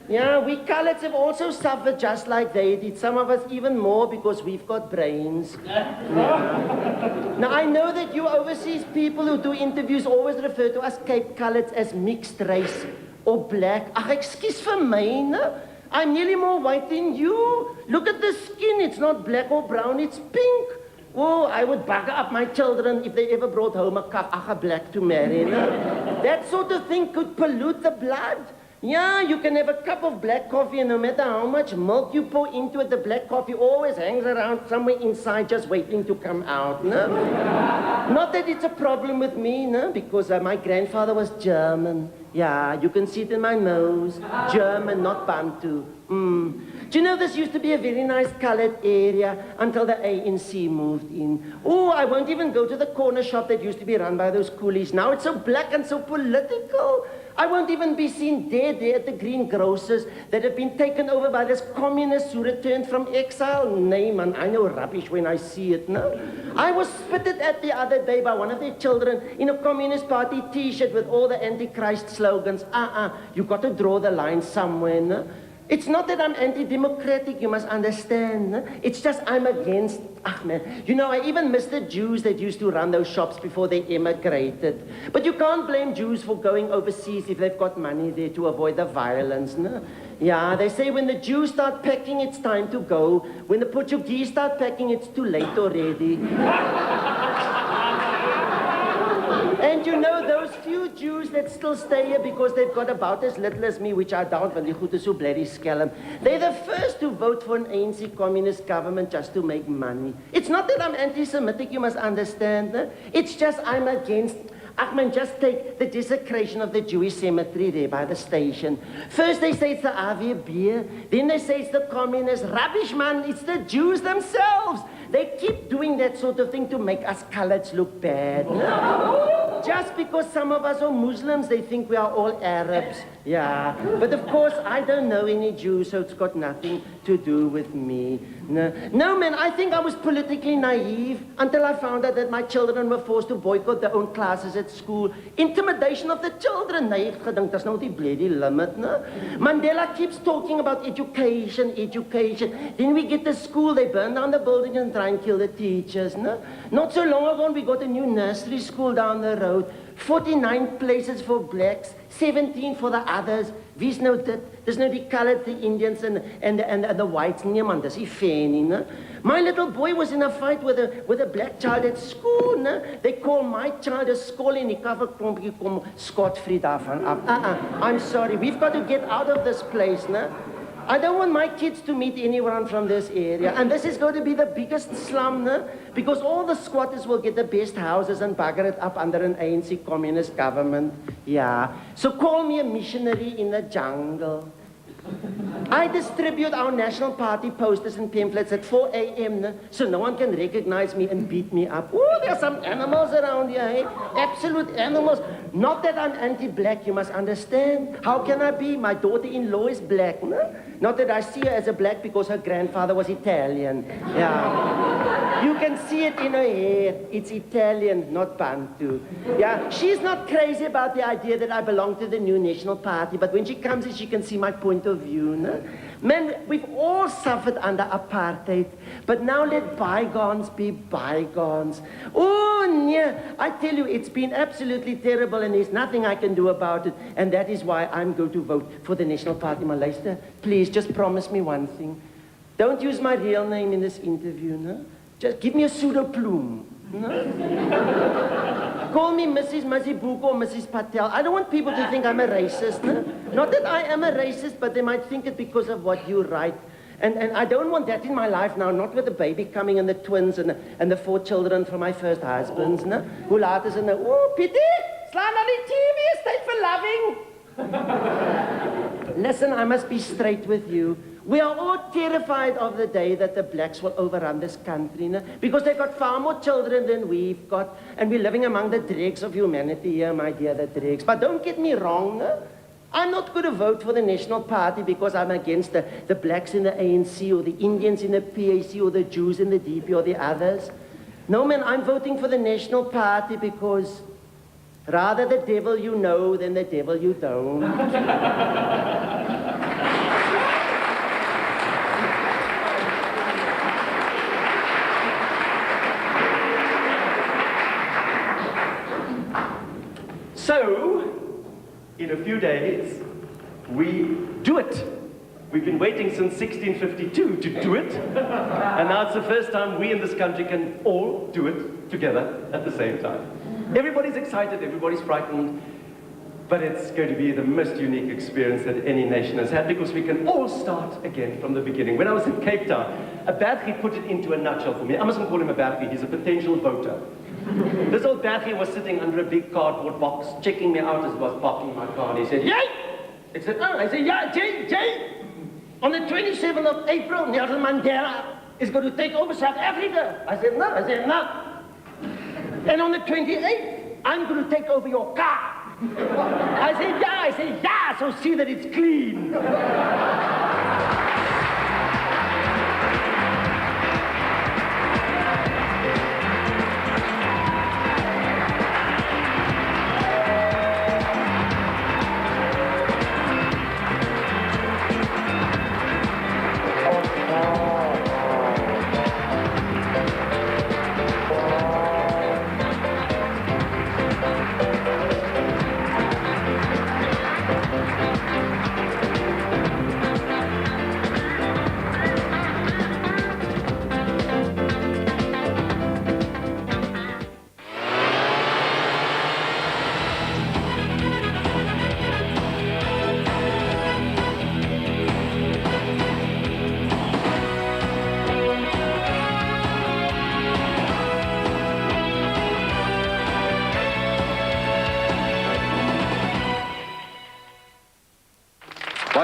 Yeah, we coloureds have also suffered just like they did. Some of us even more because we've got brains. Yeah. Now, I know that you overseas people who do interviews always refer to us Cape Coloureds as mixed race or black. Ach, excuse for me, no? I'm nearly more white than you. Look at the skin. It's not black or brown, it's pink. Oh, I would bugger up my children if they ever brought home a cup of black to marry. No? That sort of thing could pollute the blood. Yeah, you can have a cup of black coffee and no matter how much milk you pour into it, the black coffee always hangs around somewhere inside just waiting to come out, no? Not that it's a problem with me, no? Because my grandfather was German. Yeah, you can see it in my nose. German, not Bantu. Do you know this used to be a very nice colored area until the ANC moved in? Oh, I won't even go to the corner shop that used to be run by those coolies. Now it's so black and so political. I won't even be seen dead there at the green grocers that have been taken over by this communists who returned from exile. Nay, man, I know rubbish when I see it, no? I was spitted at the other day by one of their children in a Communist Party T-shirt with all the Antichrist slogans. You've got to draw the line somewhere, no? It's not that I'm anti-democratic, you must understand. It's just I'm against, man. You know, I even miss the Jews that used to run those shops before they immigrated. But you can't blame Jews for going overseas if they've got money there to avoid the violence, no? Yeah, they say when the Jews start packing, it's time to go. When the Portuguese start packing, it's too late already. And you know, those few Jews that still stay here because they've got about as little as me, which I doubt, want die goed is so bloody skelm. They're the first to vote for an ANC communist government just to make money. It's not that I'm anti-Semitic, you must understand. It's just I'm against... man, just take the desecration of the Jewish cemetery there by the station. First they say it's the AVB, then they say it's the communists. Rubbish, man, it's the Jews themselves. They keep doing that sort of thing to make us coloreds look bad. No? Just because some of us are Muslims, they think we are all Arabs. Yeah, but of course I don't know any Jews, so it's got nothing to do with me. No, man, I think I was politically naive until I found out that my children were forced to boycott their own classes at school. Intimidation of the children. Nee, ek gedink, that's not the bloody limit, no? Mandela keeps talking about education. Then we get to school, they burn down the building and try and kill the teachers, no? Not so long ago, we got a new nursery school down the road. 49 places for blacks, 17 for the others. Wie's nou dit? Dis nou die colored, the Indians and the whites. Nee man, dis nie fair nie, ne? My little boy was in a fight with a black child at school, ne? They call my child a skool en die kafferklompie kom scot-free daarvan af. I'm sorry, we've got to get out of this place, ne? I don't want my kids to meet anyone from this area. And this is going to be the biggest slum, no? Because all the squatters will get the best houses and bugger it up under an ANC communist government. Yeah. So call me a missionary in the jungle. I distribute our National Party posters and pamphlets at 4 a.m. No? So no one can recognize me and beat me up. Oh, there are some animals around here, hey? Absolute animals. Not that I'm anti-black, you must understand. How can I be? My daughter-in-law is black, no? Not that I see her as a black because her grandfather was Italian. Yeah. You can see it in her hair. It's Italian, not Bantu. Yeah. She's not crazy about the idea that I belong to the new National Party, but when she comes in, she can see my point of view, no? Man, we've all suffered under apartheid, but now let bygones be bygones. Oh, yeah, I tell you, it's been absolutely terrible and there's nothing I can do about it, and that is why I'm going to vote for the National Party. Malaysia, please, just promise me one thing. Don't use my real name in this interview, no? Just give me a pseudo-plume, no? Call me Mrs. Mazibuko or Mrs. Patel. I don't want people to think I'm a racist, no? Not that I am a racist, but they might think it because of what you write. And I don't want that in my life now, not with the baby coming and the twins and the 4 children from my first husbands, no? Hoe laat is het nou? Oh, Pieter, slaan aan die TV, it's time for loving. Listen, I must be straight with you. We are all terrified of the day that the blacks will overrun this country, no? Because they've got far more children than we've got, and we're living among the dregs of humanity here, my dear, the dregs. But don't get me wrong, no? I'm not going to vote for the National Party because I'm against the blacks in the ANC or the Indians in the PAC or the Jews in the DP or the others. No, man, I'm voting for the National Party because rather the devil you know than the devil you don't. So, in a few days, we do it. We've been waiting since 1652 to do it, and now it's the first time we in this country can all do it together at the same time. Everybody's excited, everybody's frightened, but it's going to be the most unique experience that any nation has had because we can all start again from the beginning. When I was in Cape Town, a Bergie put it into a nutshell for me. I mustn't call him a Bergie, he's a potential voter. This old Bergie was sitting under a big cardboard box, checking me out as I was parking my car, and he said, "Yay!" I said, "Oh." I said, "Yeah, Jay. On the 27th of April, Nelson Mandela is going to take over South Africa." I said, "No." "And on the 28th, I'm going to take over your car." I said, yeah, so see that it's clean.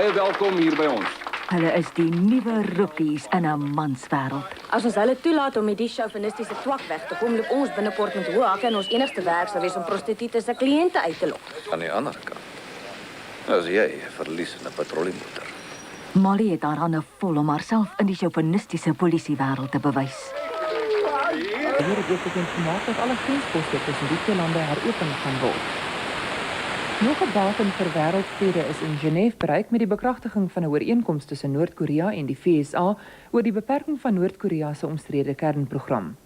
Baie welkom hier by ons. Hulle is die nuwe rookies in 'n manswêreld. As ons hulle toelaat om met die chauvinistiese twak weg te kom, loop ons binnekort met hoë hakke en ons enigste werk sal wees om prostitutes se kliënte uit te lok. Aan die ander kant, as jy verlies in 'n patrollemotor. Molly het haar hande vol om haarself in die chauvinistiese polisiewêreld te bewys. Hier het ook bekend gemaak dat alle grensposte tussen die twee lande heropen gaan word. Nog 'n datum vir wêreldvrede is in Genève bereik met die bekragtiging van 'n ooreenkoms tussen Noord-Korea en die VSA oor die beperking van Noord-Korea se omstrede kernprogram.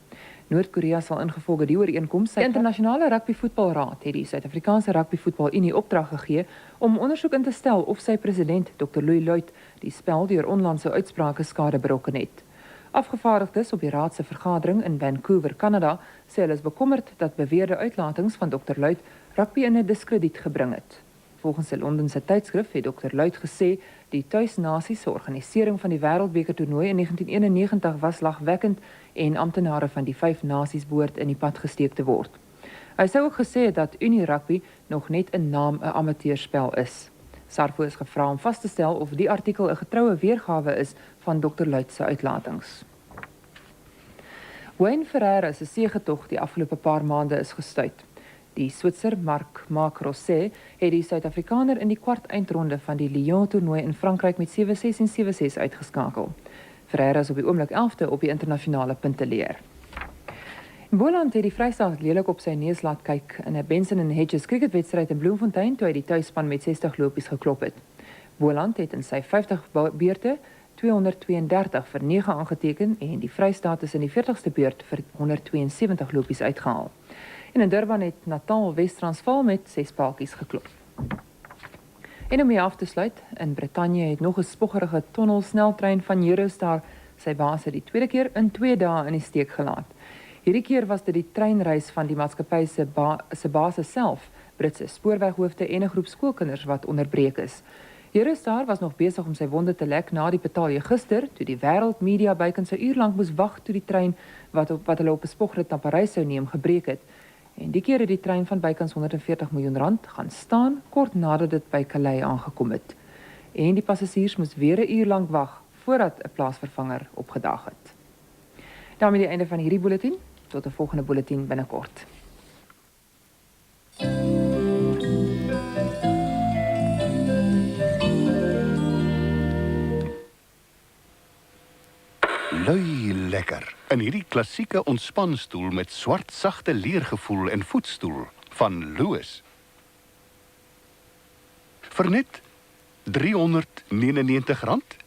Noord-Korea sal ingevolge die ooreenkoms sy internasionale rugbyvoetbalraad het die Suid-Afrikaanse Rugbyvoetbalunie opdrag gegee om ondersoek in te stel of sy president, Dr. Louis die spel deur onlandse uitsprake skade berokken het. Afgevaardigdes op die raad se vergadering in Vancouver, Kanada, sê hulle is bekommerd dat beweerde uitlatings van Dr. Luit rugby in 'n diskrediet gebring het. Volgens 'n Londense tydskrif het Dr. Luit gesê die tuisnasie se organisering van die wêreldbeker toernooi in 1991 was lagwekkend en amptenare van die 5 nasies behoort in die pad gesteek te word. Hy sê ook gesê dat Unie Rugby nog net 'n naam 'n amateurspel is. SARFO is gevra om vas te stel of die artikel 'n getroue weergawe is van Dr. Luit se uitlatings. Wayne Ferreira se seëgetog die afgelope paar maande is gestuit. Die Switser Marc Rosset het die Suid-Afrikaner in die kwart eindronde van die Lyon-toernooi in Frankryk met 7-6 en 7-6 uitgeskakel. Ferreira is op die oomblik 11de op die internasionale punteleer. Boland het die Vrystaat lelik op sy neus laat kyk in 'n Benson and Hedges cricketwedstryd in Bloemfontein toe hy die tuisspan met 60 lopies geklop het. Boland het in sy 50 beurte 232 vir 9 aangeteken en die Vrystaat is in die 40ste beurt vir 172 lopies uitgehaal. En in Durban het Natal Wes-Transvaal met 6 paaltjies geklop. En om mee af te sluit, in Brittanje het nog 'n spoggerige tonnelsneltrein van Eurostar sy baas die tweede keer in 2 dae in die steek gelaat. Hierdie keer was dit die treinreis van die maatskappy se basis self, Britse spoorweghoofde en 'n groep skoolkinders wat onderbreek is. Eurostar was nog besig om sy wonde te lek na die betalje gister, toe die wêreldmedia bykans 'n uur lank moes wag toe die trein wat hulle op 'n spogrit na Parys sou neem gebreek het. En die keer het die trein van bykans 140 miljoen rand gaan staan kort nadat dit by Calais aangekom het. En die passasiers moes weer 'n uur lank wag voordat 'n plaasvervanger opgedaag het. Daarmee die einde van hierdie bulletin. Tot 'n volgende bulletin binnekort. Lui lekker. In hierdie klassieke ontspanstoel met swart sagte leergevoel en voetstoel van Louis. Vir net R399.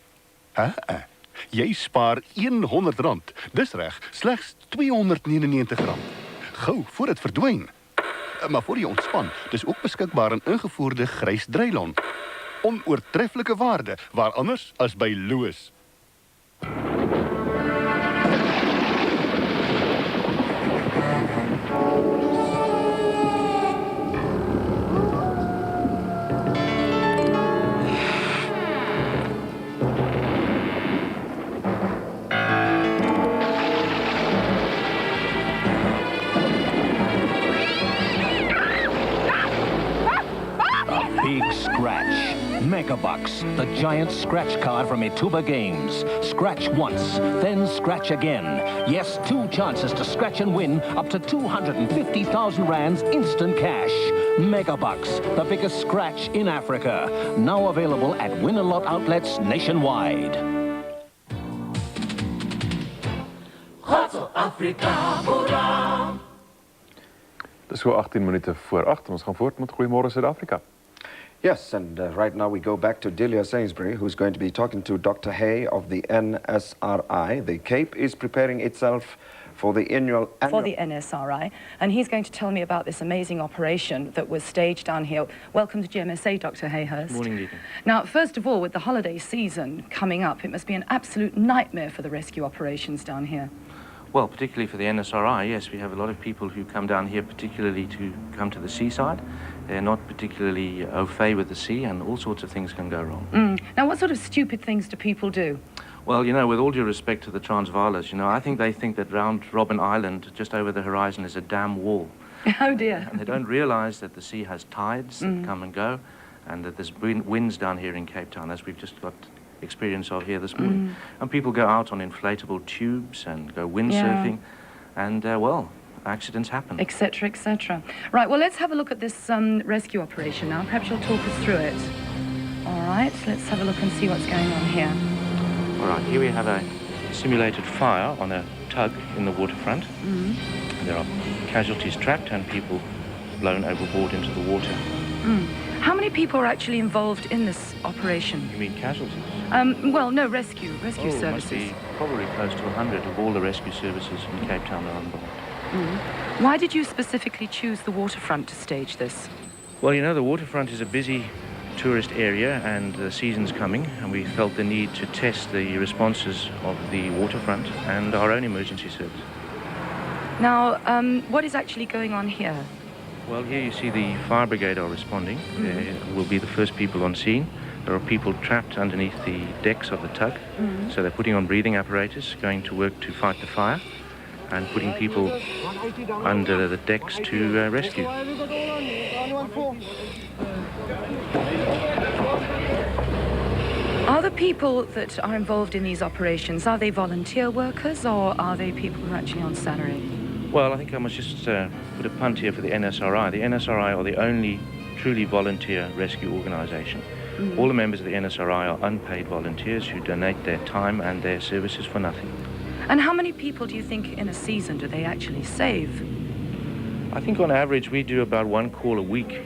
Jy spaar R100. Dis reg, slegs R299. Gou, voor dit verdwyn. Maar voor jy ontspan, dis ook beskikbaar in ingevoerde grys drylon. Onoortreffelike waarde, waar anders as by Louis. Big Scratch. Megabucks, the giant scratch card from Etuba Games. Scratch once, then scratch again. Yes, 2 chances to scratch and win up to 250,000 rands instant cash. Megabucks, the biggest scratch in Africa. Now available at Win-A-Lot outlets nationwide. Dis so 18 minute voor 8 en ons gaan voort met Goeiemôre Suid-Afrika. Yes, and right now we go back to Delia Sainsbury, who's going to be talking to Dr. Hay of the NSRI. The Cape is preparing itself for the annual... For the NSRI, and he's going to tell me about this amazing operation that was staged down here. Welcome to GMSA, Dr. Hayhurst. Morning, Lita. Now, first of all, with the holiday season coming up, it must be an absolute nightmare for the rescue operations down here. Well, particularly for the NSRI, yes, we have a lot of people who come down here particularly to come to the seaside. They're not particularly au fait with the sea, and all sorts of things can go wrong. Now, what sort of stupid things do people do? Well, you know, with all due respect to the Transvaalers, you know, I think they think that round Robben Island, just over the horizon, is a damn wall. Oh, dear. And they don't realize that the sea has tides that come and go, and that there's winds down here in Cape Town, as we've just got experience of here this morning. And people go out on inflatable tubes and go windsurfing, and, well, accidents happen. Etc., etc. Right, well, let's have a look at this rescue operation now. Perhaps you'll talk us through it. All right, let's have a look and see what's going on here. All right, here we have a simulated fire on a tug in the waterfront. There are casualties trapped and people blown overboard into the water. How many people are actually involved in this operation? You mean casualties? Well, no, rescue services. Must be probably close to 100 of all the rescue services in Cape Town are involved. Why did you specifically choose the waterfront to stage this? Well, you know, the waterfront is a busy tourist area and the season's coming, and we felt the need to test the responses of the waterfront and our own emergency service. Now, what is actually going on here? Well, here you see the fire brigade are responding. They will be the first people on scene. There are people trapped underneath the decks of the tug, so they're putting on breathing apparatus, going to work to fight the fire, and putting people under the decks to rescue. Are the people that are involved in these operations, are they volunteer workers or are they people who are actually on salary? Well, I think I must just put a punt here for the NSRI. The NSRI are the only truly volunteer rescue organisation. All the members of the NSRI are unpaid volunteers who donate their time and their services for nothing. And how many people do you think in a season do they actually save? I think on average we do about 1 call a week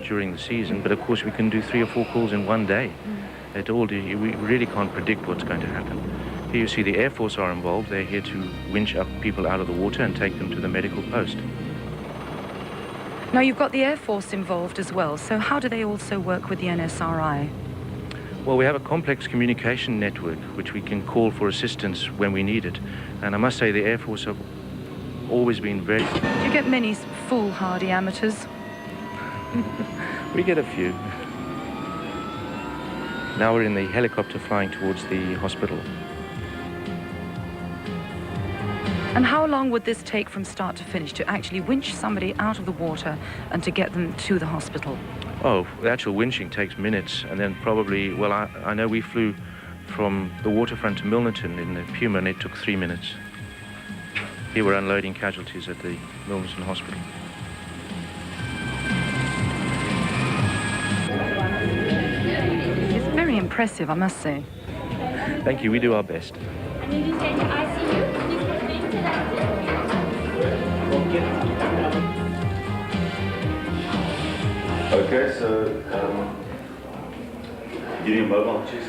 during the season, but of course we can do 3 or 4 calls in one day. We really can't predict what's going to happen. Here you see the Air Force are involved. They're here to winch up people out of the water and take them to the medical post. Now you've got the Air Force involved as well, so how do they also work with the NSRI? Well, we have a complex communication network which we can call for assistance when we need it. And I must say the Air Force have always been very... Do you get many foolhardy amateurs? We get a few. Now we're in the helicopter flying towards the hospital. And how long would this take from start to finish to actually winch somebody out of the water and to get them to the hospital? Oh, the actual winching takes minutes, and then probably, well, I know we flew from the waterfront to Milnerton in the Puma, and it took 3 minutes. Here we're unloading casualties at the Milnerton Hospital. It's very impressive, I must say. Thank you, we do our best. Okay, so give me a mobile, check